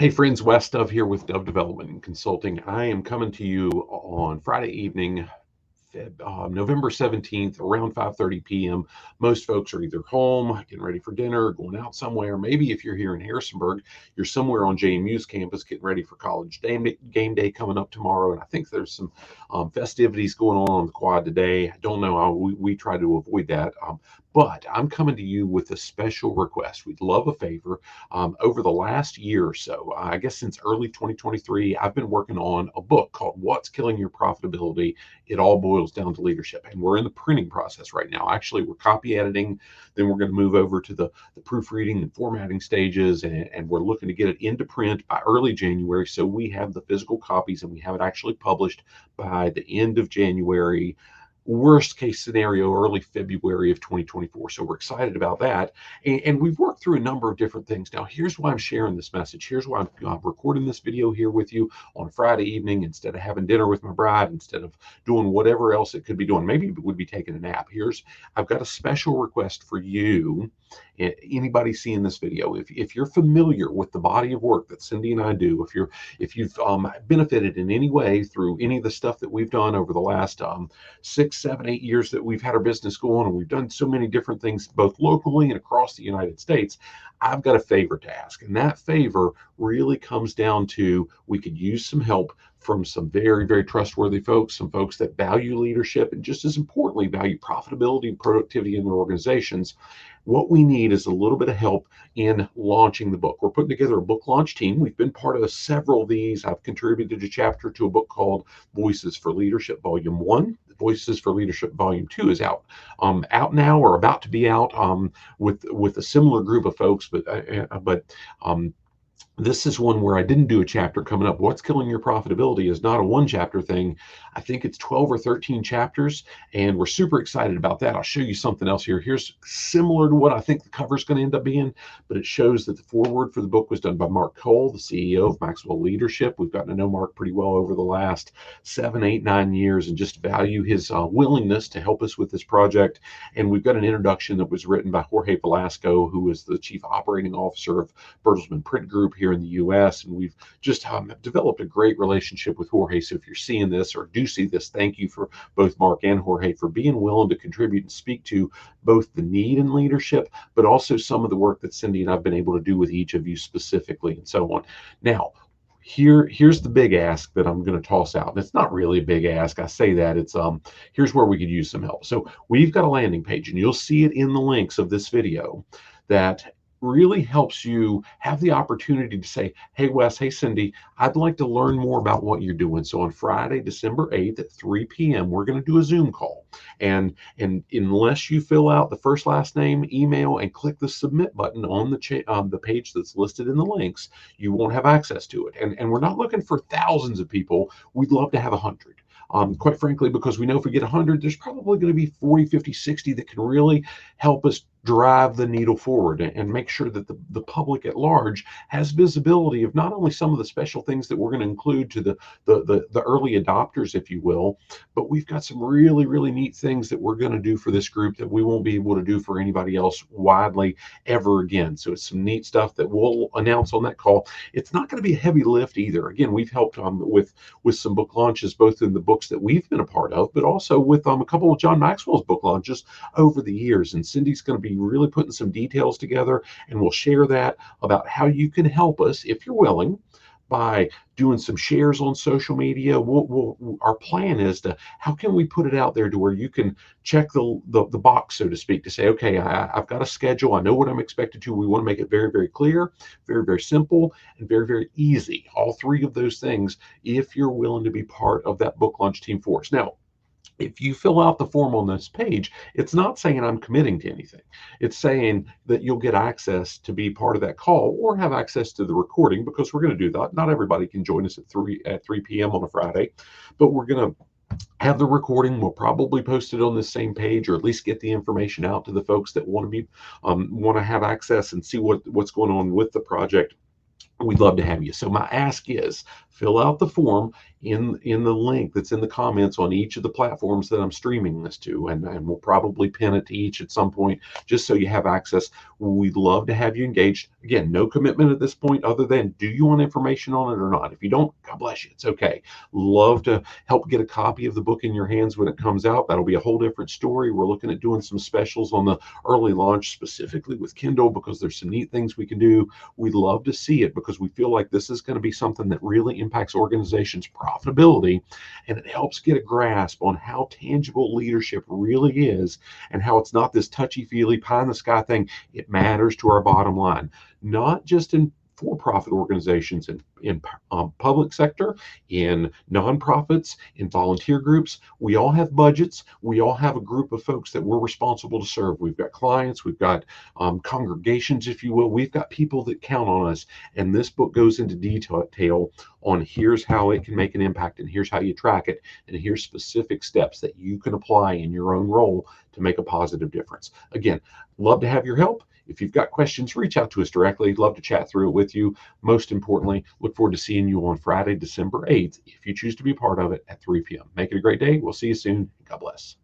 Hey friends, Wes Dove here with Dove Development and Consulting. I am coming to you on Friday evening, November 17th, around 5:30 p.m. Most folks are either home, getting ready for dinner, going out somewhere. Maybe if you're here in Harrisonburg, you're somewhere on JMU's campus getting ready for college game day coming up tomorrow. And I think there's some festivities going on the quad today. I don't know how we try to avoid that. But I'm coming to you with a special request. We'd love a favor. Over the last year or so, I guess since early 2023, I've been working on a book called What's Killing Your Profitability. It all boils down to leadership. And we're in the printing process right now. Actually, we're copy editing. Then we're going to move over to the proofreading and formatting stages. And we're looking to get it into print by early January. So we have the physical copies and we have it actually published by the end of January. Worst case scenario, early February of 2024. So we're excited about that. And we've worked through a number of different things. Now, here's why I'm sharing this message. Here's why I'm recording this video here with you on Friday evening instead of having dinner with my bride, instead of doing whatever else it could be doing. Maybe it would be taking a nap. I've got a special request for you. Anybody seeing this video, if you're familiar with the body of work that Cindy and I do, if you've benefited in any way through any of the stuff that we've done over the last 6, 7, 8 years that we've had our business going, and we've done so many different things both locally and across the United States, I've got a favor to ask. And that favor really comes down to, we could use some help from some very, very trustworthy folks, some folks that value leadership and just as importantly, value profitability and productivity in their organizations. What we need is a little bit of help in launching the book. We're putting together a book launch team. We've been part of several of these. I've contributed a chapter to a book called Voices for Leadership Volume 1. Voices for Leadership Volume 2 is out now or about to be out with a similar group of folks, but this is one where I didn't do a chapter coming up. What's Killing Your Profitability is not a one chapter thing. I think it's 12 or 13 chapters, and we're super excited about that. I'll show you something else here. Here's similar to what I think the cover is going to end up being, but it shows that the foreword for the book was done by Mark Cole, the CEO of Maxwell Leadership. We've gotten to know Mark pretty well over the last 7, 8, 9 years and just value his willingness to help us with this project. And we've got an introduction that was written by Jorge Velasco, who is the Chief Operating Officer of Bertelsmann Print Group here in the U.S. And we've just developed a great relationship with Jorge. So if you're seeing this or do see this, thank you for both Mark and Jorge for being willing to contribute and speak to both the need in leadership, but also some of the work that Cindy and I've been able to do with each of you specifically and so on. Now, here's the big ask that I'm going to toss out. And it's not really a big ask. I say that it's here's where we could use some help. So we've got a landing page, and you'll see it in the links of this video, that really helps you have the opportunity to say, hey, Wes, hey, Cindy, I'd like to learn more about what you're doing. So on Friday, December 8th at 3 p.m., we're going to do a Zoom call. And unless you fill out the first, last name, email, and click the submit button on the page that's listed in the links, you won't have access to it. And we're not looking for thousands of people. We'd love to have 100. Quite frankly, because we know if we get 100, there's probably going to be 40, 50, 60 that can really help us drive the needle forward and make sure that the public at large has visibility of not only some of the special things that we're going to include to the early adopters, if you will, but we've got some really, really neat things that we're going to do for this group that we won't be able to do for anybody else widely ever again. So it's some neat stuff that we'll announce on that call. It's not going to be a heavy lift either. Again, we've helped with some book launches, both in the books that we've been a part of, but also with a couple of John Maxwell's book launches over the years. And Cindy's going to be really putting some details together, and we'll share that about how you can help us, if you're willing, by doing some shares on social media. Our plan is to, how can we put it out there to where you can check the box, so to speak, to say, okay, I've got a schedule. I know what I'm expected to. We want to make it very, very clear, very, very simple, and very, very easy. All three of those things, if you're willing to be part of that book launch team for us. Now, if you fill out the form on this page, it's not saying I'm committing to anything. It's saying that you'll get access to be part of that call or have access to the recording, because we're going to do that. Not everybody can join us at 3 p.m. on a Friday, but we're going to have the recording. We'll probably post it on the same page, or at least get the information out to the folks that want to have access and see what's going on with the project We'd love to have you. So my ask is fill out the form in the link that's in the comments on each of the platforms that I'm streaming this to, and we'll probably pin it to each at some point just so you have access. We'd love to have you engaged. Again, no commitment at this point other than do you want information on it or not? If you don't, God bless you. It's okay. Love to help get a copy of the book in your hands when it comes out. That'll be a whole different story. We're looking at doing some specials on the early launch specifically with Kindle because there's some neat things we can do. We'd love to see it because we feel like this is going to be something that really impacts organizations' profitability, and it helps get a grasp on how tangible leadership really is and how it's not this touchy-feely pie in the sky thing. It matters to our bottom line, not just in for-profit organizations, in public sector, in nonprofits, in volunteer groups. We all have budgets. We all have a group of folks that we're responsible to serve. We've got clients, we've got congregations, if you will. We've got people that count on us. And this book goes into detail on here's how it can make an impact, and here's how you track it, and here's specific steps that you can apply in your own role to make a positive difference. Again, love to have your help. If you've got questions, reach out to us directly. Love to chat through it with you. Most importantly, look forward to seeing you on Friday, December 8th, if you choose to be part of it at 3 p.m. Make it a great day. We'll see you soon. God bless.